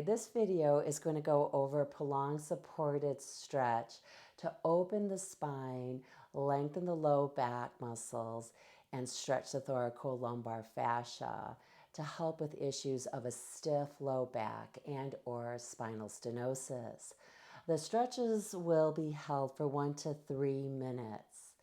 This video is going to go over prolonged supported stretch to open the spine, lengthen the low back muscles, and stretch the thoracolumbar fascia to help with issues of a stiff low back and or spinal stenosis. The stretches will be held for 1 to 3 minutes.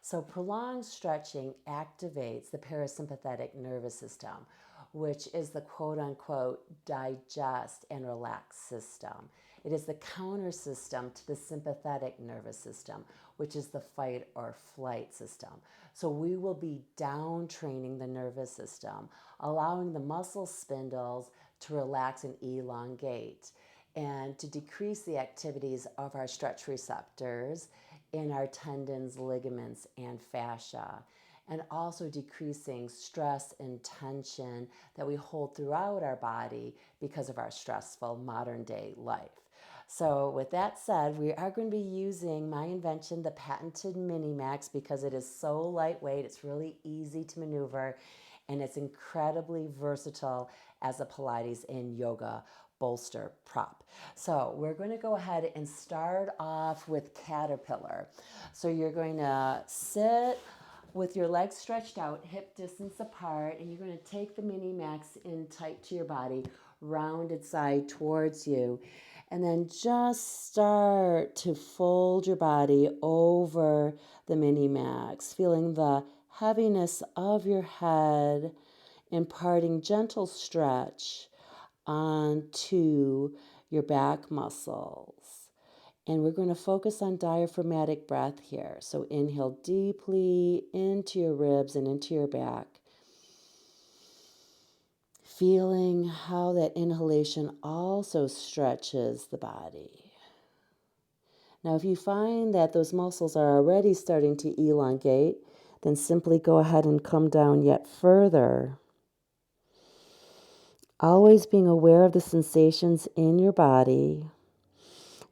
So prolonged stretching activates the parasympathetic nervous system, which is the quote-unquote digest and relax system. It is the counter system to the sympathetic nervous system, which is the fight or flight system. So we will be down training the nervous system, allowing the muscle spindles to relax and elongate, and to decrease the activities of our stretch receptors in our tendons, ligaments, and fascia, and also decreasing stress and tension that we hold throughout our body because of our stressful modern day life. So with that said, we are going to be using my invention, the patented Mini Max, because it is so lightweight, it's really easy to maneuver, and it's incredibly versatile as a Pilates and yoga bolster prop. So we're going to go ahead and start off with caterpillar. So you're going to sit with your legs stretched out, hip distance apart, and you're going to take the Mini Max in tight to your body, rounded side towards you, and then just start to fold your body over the Mini Max, feeling the heaviness of your head, imparting gentle stretch onto your back muscles. And we're going to focus on diaphragmatic breath here. So inhale deeply into your ribs and into your back, feeling how that inhalation also stretches the body. Now, if you find that those muscles are already starting to elongate, then simply go ahead and come down yet further. Always being aware of the sensations in your body,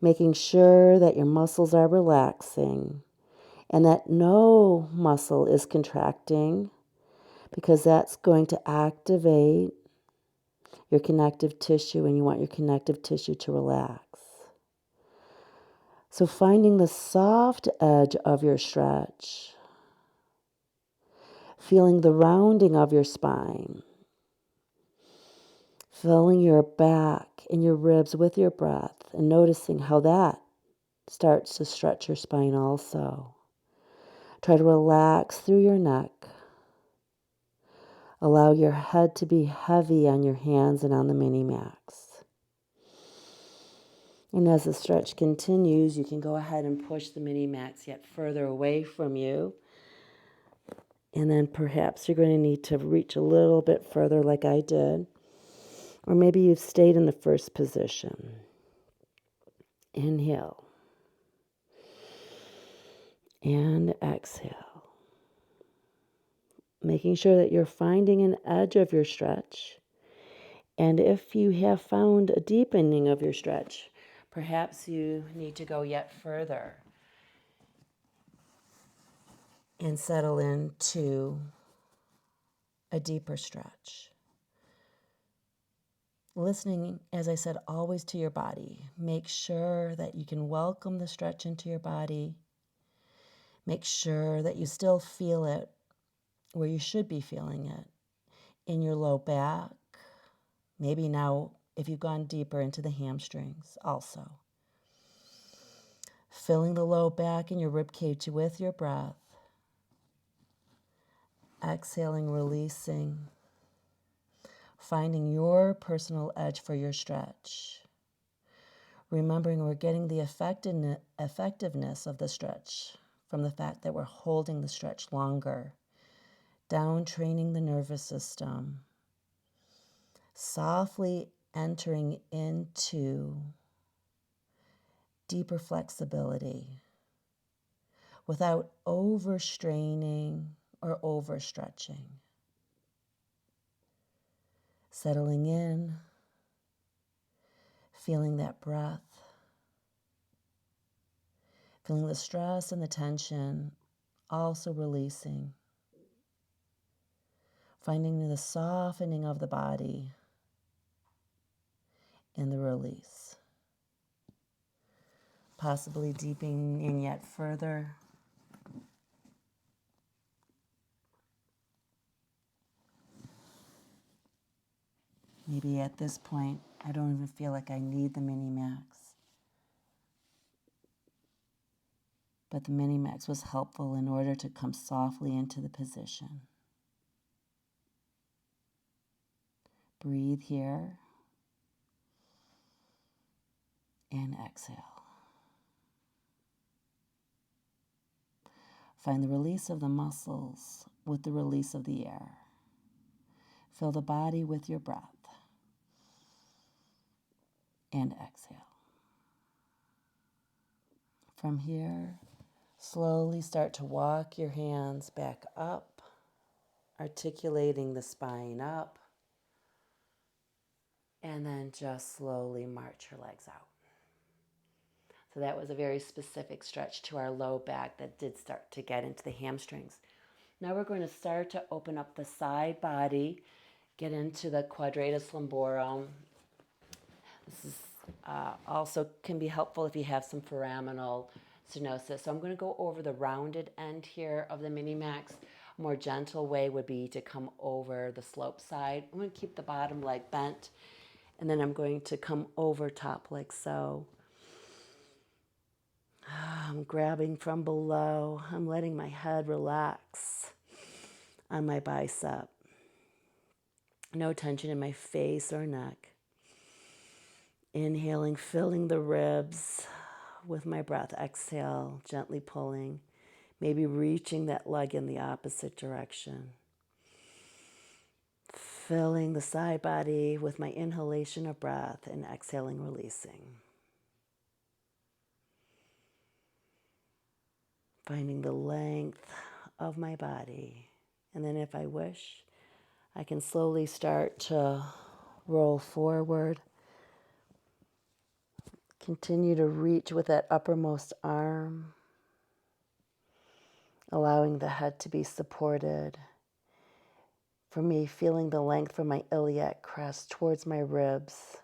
making sure that your muscles are relaxing and that no muscle is contracting, because that's going to activate your connective tissue and you want your connective tissue to relax. So finding the soft edge of your stretch, feeling the rounding of your spine, filling your back and your ribs with your breath, and noticing how that starts to stretch your spine also. Try to relax through your neck. Allow your head to be heavy on your hands and on the Mini Max. And as the stretch continues, you can go ahead and push the Mini Max yet further away from you. And then perhaps you're going to need to reach a little bit further like I did. Or maybe you've stayed in the first position. Inhale. And exhale. Making sure that you're finding an edge of your stretch. And if you have found a deepening of your stretch, perhaps you need to go yet further and settle into a deeper stretch. Listening, as I said, always to your body. Make sure that you can welcome the stretch into your body. Make sure that you still feel it where you should be feeling it, in your low back. Maybe now, if you've gone deeper, into the hamstrings also. Filling the low back and your rib cage with your breath. Exhaling, releasing. Finding your personal edge for your stretch. Remembering we're getting the effectiveness of the stretch from the fact that we're holding the stretch longer. Down training the nervous system. Softly entering into deeper flexibility without overstraining or overstretching. Settling in, feeling that breath, feeling the stress and the tension, also releasing. Finding the softening of the body in the release. Possibly deepening in yet further. Maybe at this point, I don't even feel like I need the mini-max. But the mini-max was helpful in order to come softly into the position. Breathe here and exhale. Find the release of the muscles with the release of the air. Fill the body with your breath and exhale. From here, slowly start to walk your hands back up, articulating the spine up, and then just slowly march your legs out. So that was a very specific stretch to our low back that did start to get into the hamstrings. Now we're going to start to open up the side body, get into the quadratus lumborum. This is also can be helpful if you have some foraminal stenosis. So I'm going to go over the rounded end here of the mini-max. A more gentle way would be to come over the slope side. I'm going to keep the bottom leg bent, and then I'm going to come over top like so. I'm grabbing from below. I'm letting my head relax on my bicep. No tension in my face or neck. Inhaling, filling the ribs with my breath. Exhale, gently pulling. Maybe reaching that leg in the opposite direction. Filling the side body with my inhalation of breath and exhaling, releasing. Finding the length of my body. And then if I wish, I can slowly start to roll forward. Continue to reach with that uppermost arm, allowing the head to be supported. For me, feeling the length from my iliac crest towards my ribs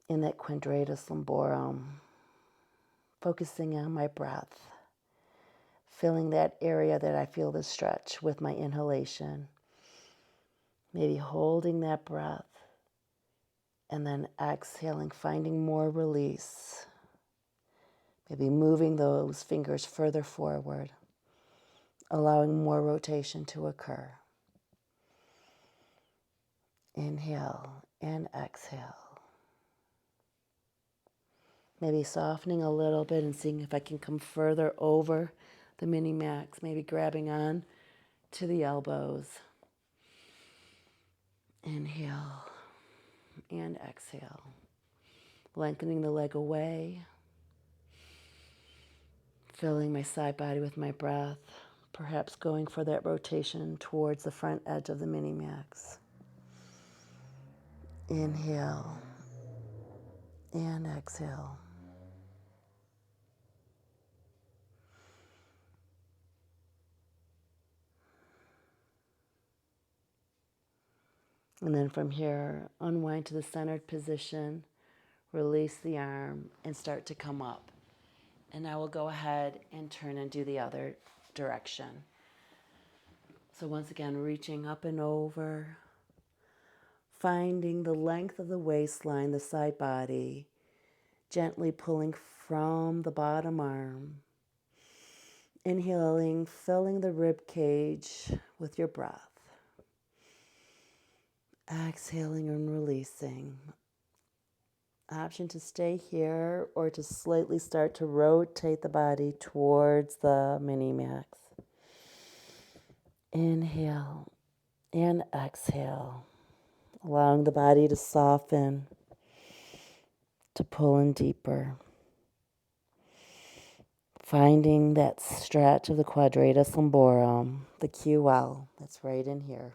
in that quadratus lumborum. Focusing on my breath, filling that area that I feel the stretch with my inhalation. Maybe holding that breath and then exhaling, finding more release. Maybe moving those fingers further forward, allowing more rotation to occur. Inhale and exhale. Maybe softening a little bit and seeing if I can come further over the mini-max, maybe grabbing on to the elbows. Inhale and exhale. Lengthening the leg away. Filling my side body with my breath. Perhaps going for that rotation towards the front edge of the mini-max. Inhale and exhale. And then from here, unwind to the centered position, release the arm, and start to come up. And I will go ahead and turn and do the other direction. So once again, reaching up and over, finding the length of the waistline, the side body, gently pulling from the bottom arm. Inhaling, filling the rib cage with your breath. Exhaling and releasing. Option to stay here or to slightly start to rotate the body towards the mini-max. Inhale and exhale, allowing the body to soften, to pull in deeper. Finding that stretch of the quadratus lumborum, the QL, that's right in here.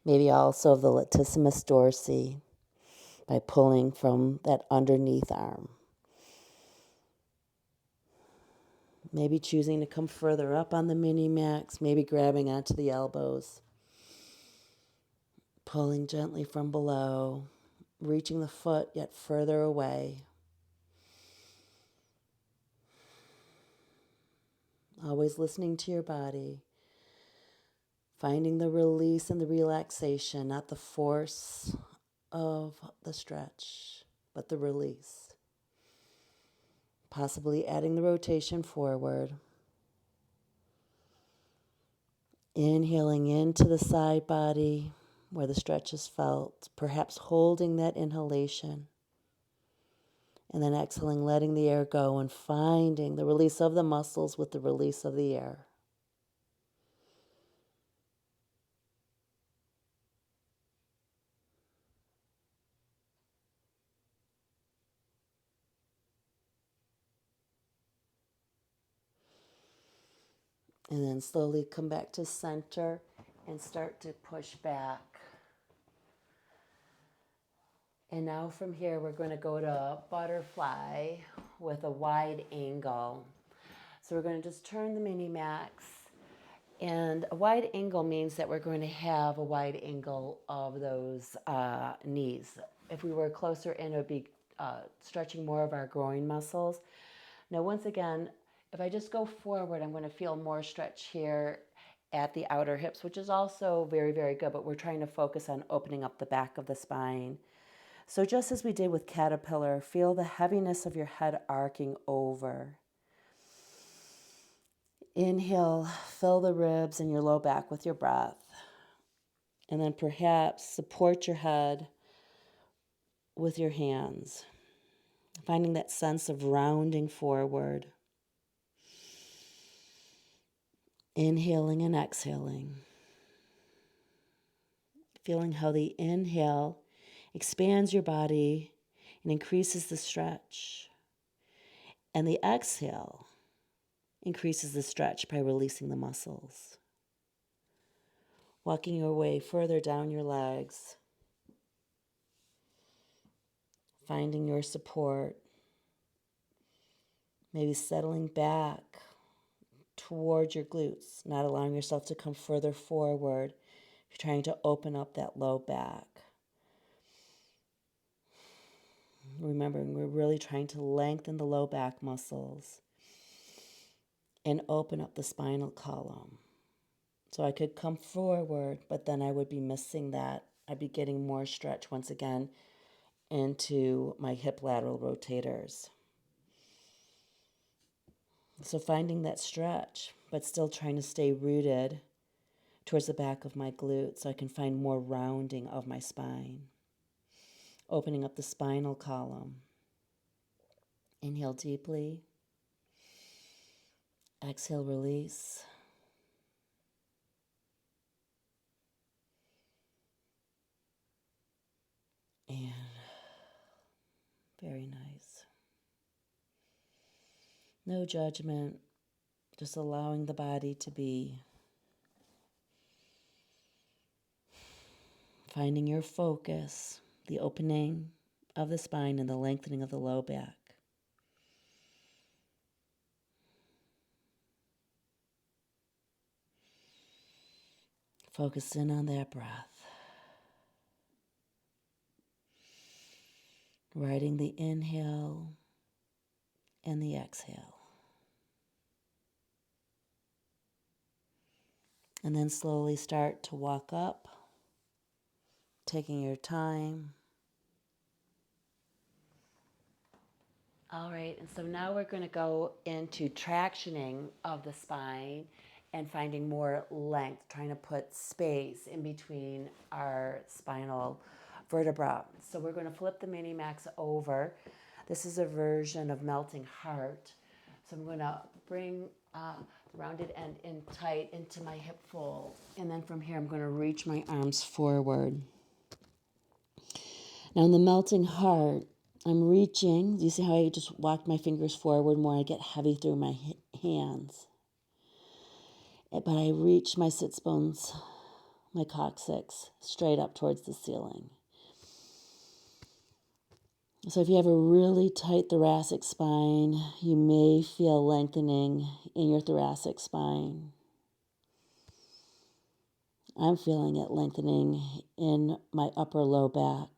Maybe also of the latissimus dorsi by pulling from that underneath arm. Maybe choosing to come further up on the mini-max, maybe grabbing onto the elbows. Pulling gently from below, reaching the foot yet further away. Always listening to your body, finding the release and the relaxation, not the force of the stretch, but the release. Possibly adding the rotation forward. Inhaling into the side body where the stretch is felt, perhaps holding that inhalation. And then exhaling, letting the air go and finding the release of the muscles with the release of the air. And then slowly come back to center and start to push back. And now from here, we're going to go to butterfly with a wide angle. So we're going to just turn the mini max. And a wide angle means that we're going to have a wide angle of those knees. If we were closer in, it would be stretching more of our groin muscles. Now, once again, if I just go forward, I'm going to feel more stretch here at the outer hips, which is also very, very good, but we're trying to focus on opening up the back of the spine. So just as we did with caterpillar, feel the heaviness of your head arcing over. Inhale, fill the ribs and your low back with your breath. And then perhaps support your head with your hands, finding that sense of rounding forward. Inhaling and exhaling. Feeling how the inhale expands your body and increases the stretch. And the exhale increases the stretch by releasing the muscles. Walking your way further down your legs. Finding your support. Maybe settling back towards your glutes, not allowing yourself to come further forward. You're trying to open up that low back. Remembering we're really trying to lengthen the low back muscles and open up the spinal column. So I could come forward, but then I would be missing that. I'd be getting more stretch once again into my hip lateral rotators. So finding that stretch, but still trying to stay rooted towards the back of my glutes so I can find more rounding of my spine. Opening up the spinal column. Inhale deeply. Exhale, release. And very nice. No judgment, just allowing the body to be. Finding your focus, the opening of the spine and the lengthening of the low back. Focus in on that breath. Riding the inhale and the exhale. And then slowly start to walk up, taking your time. All right, and so now we're going to go into tractioning of the spine and finding more length, trying to put space in between our spinal vertebra. So we're going to flip the mini max over. This is a version of melting heart. So I'm going to bring the rounded end in tight into my hip fold. And then from here, I'm going to reach my arms forward. Now in the melting heart, I'm reaching. Do you see how I just walked my fingers forward more? I get heavy through my hands. But I reach my sits bones, my coccyx, straight up towards the ceiling. So if you have a really tight thoracic spine, you may feel lengthening in your thoracic spine. I'm feeling it lengthening in my upper low back.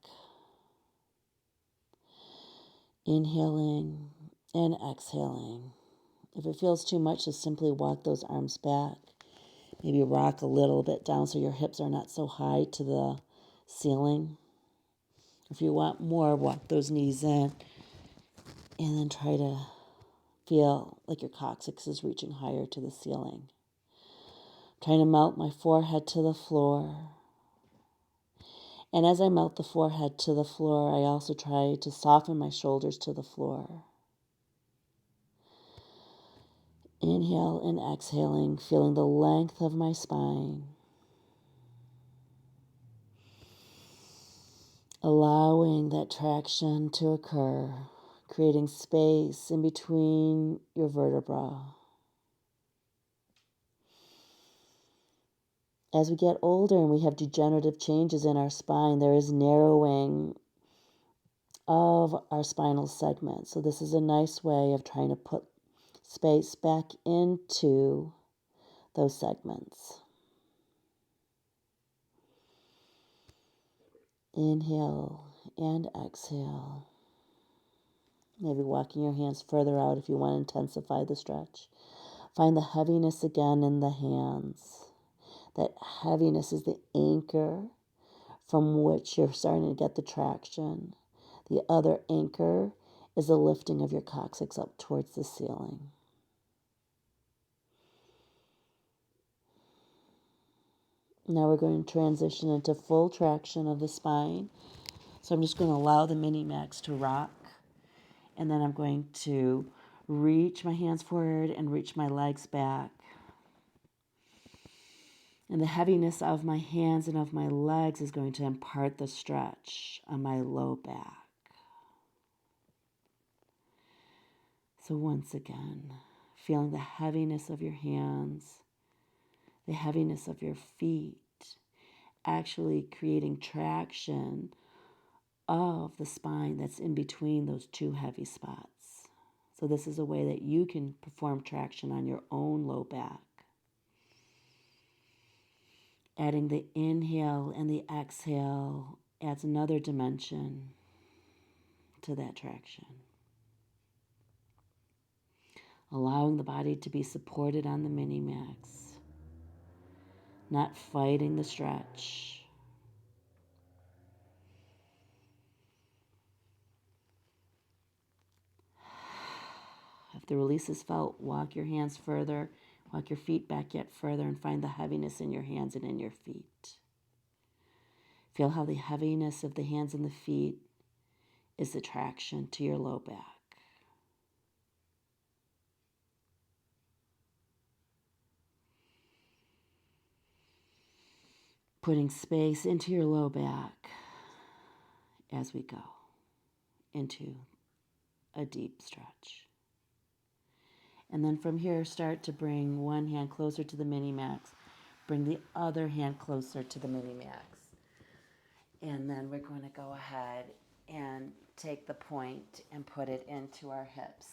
Inhaling and exhaling. If it feels too much, just simply walk those arms back. Maybe rock a little bit down so your hips are not so high to the ceiling. If you want more, walk those knees in and then try to feel like your coccyx is reaching higher to the ceiling. Trying to melt my forehead to the floor. And as I melt the forehead to the floor, I also try to soften my shoulders to the floor. Inhale and exhaling, feeling the length of my spine. Allowing that traction to occur, creating space in between your vertebrae. As we get older and we have degenerative changes in our spine, there is narrowing of our spinal segment. So this is a nice way of trying to put space back into those segments. Inhale and exhale. Maybe walking your hands further out if you want to intensify the stretch. Find the heaviness again in the hands. That heaviness is the anchor from which you're starting to get the traction. The other anchor is the lifting of your coccyx up towards the ceiling. Now we're going to transition into full traction of the spine. So I'm just going to allow the mini max to rock. And then I'm going to reach my hands forward and reach my legs back. And the heaviness of my hands and of my legs is going to impart the stretch on my low back. So once again, feeling the heaviness of your hands, the heaviness of your feet, actually creating traction of the spine that's in between those two heavy spots. So this is a way that you can perform traction on your own low back. Adding the inhale and the exhale adds another dimension to that traction. Allowing the body to be supported on the mini max, not fighting the stretch. If the release is felt, walk your hands further, walk your feet back yet further, and find the heaviness in your hands and in your feet. Feel how the heaviness of the hands and the feet is the traction to your low back. Putting space into your low back as we go into a deep stretch. And then from here, start to bring one hand closer to the mini max. Bring the other hand closer to the mini max. And then we're going to go ahead and take the point and put it into our hips.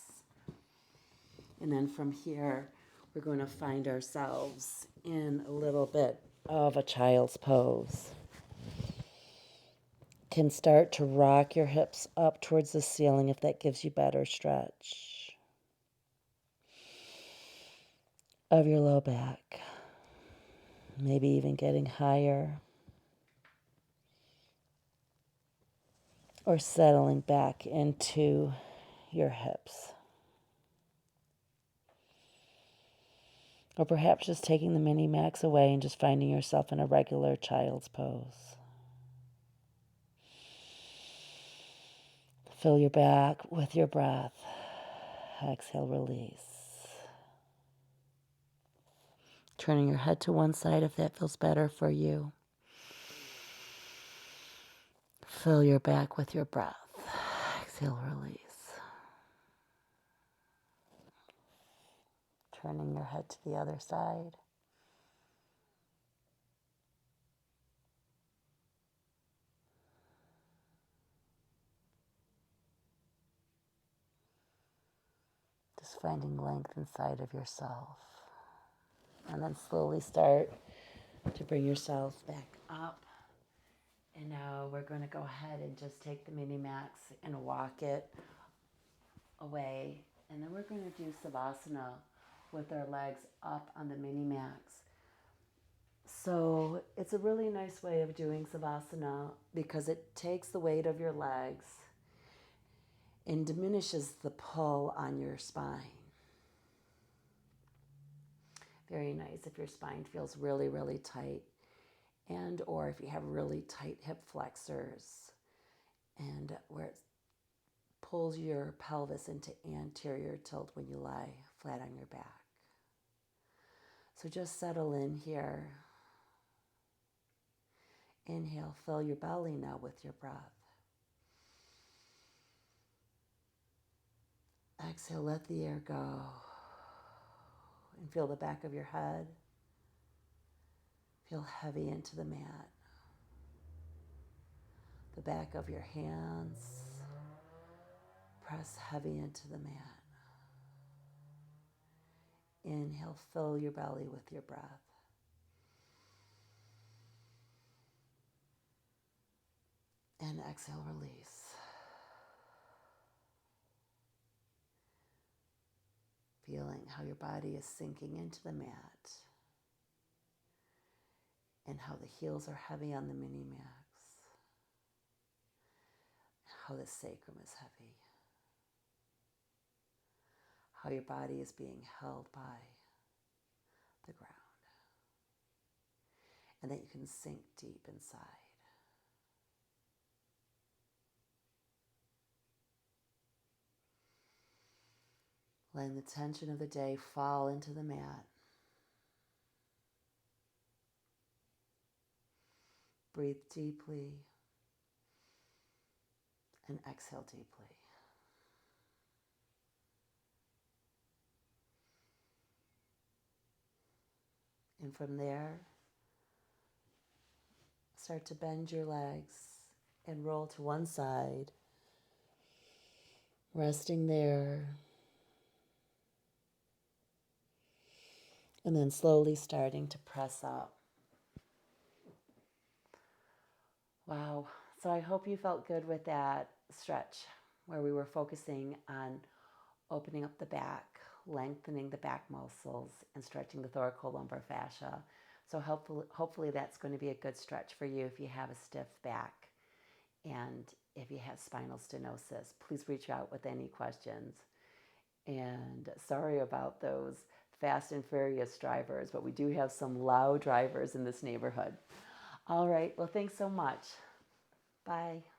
And then from here, we're going to find ourselves in a little bit of a child's pose. Can start to rock your hips up towards the ceiling if that gives you better stretch of your low back. Maybe even getting higher or settling back into your hips. Or perhaps just taking the mini max away and just finding yourself in a regular child's pose. Fill your back with your breath. Exhale, release. Turning your head to one side if that feels better for you. Fill your back with your breath. Exhale, release. Turning your head to the other side. Just finding length inside of yourself. And then slowly start to bring yourself back up. And now we're going to go ahead and just take the mini mats and walk it away. And then we're going to do Savasana with our legs up on the mini mats. So it's a really nice way of doing Savasana because it takes the weight of your legs and diminishes the pull on your spine. Very nice if your spine feels really, really tight, and or if you have really tight hip flexors and where it pulls your pelvis into anterior tilt when you lie flat on your back. So just settle in here. Inhale, fill your belly now with your breath. Exhale, let the air go. And feel the back of your head. Feel heavy into the mat. The back of your hands. Press heavy into the mat. Inhale, fill your belly with your breath. And exhale, release. Feeling how your body is sinking into the mat and how the heels are heavy on the mini mats, how the sacrum is heavy, how your body is being held by the ground, and that you can sink deep inside. Letting the tension of the day fall into the mat. Breathe deeply and exhale deeply. And from there, start to bend your legs and roll to one side, resting there. And then slowly starting to press up. Wow. So I hope you felt good with that stretch where we were focusing on opening up the back, lengthening the back muscles, and stretching the thoracolumbar fascia. So hopefully that's going to be a good stretch for you if you have a stiff back and if you have spinal stenosis. Please reach out with any questions. And sorry about those fast and furious drivers, but we do have some loud drivers in this neighborhood. All right, well, thanks so much. Bye.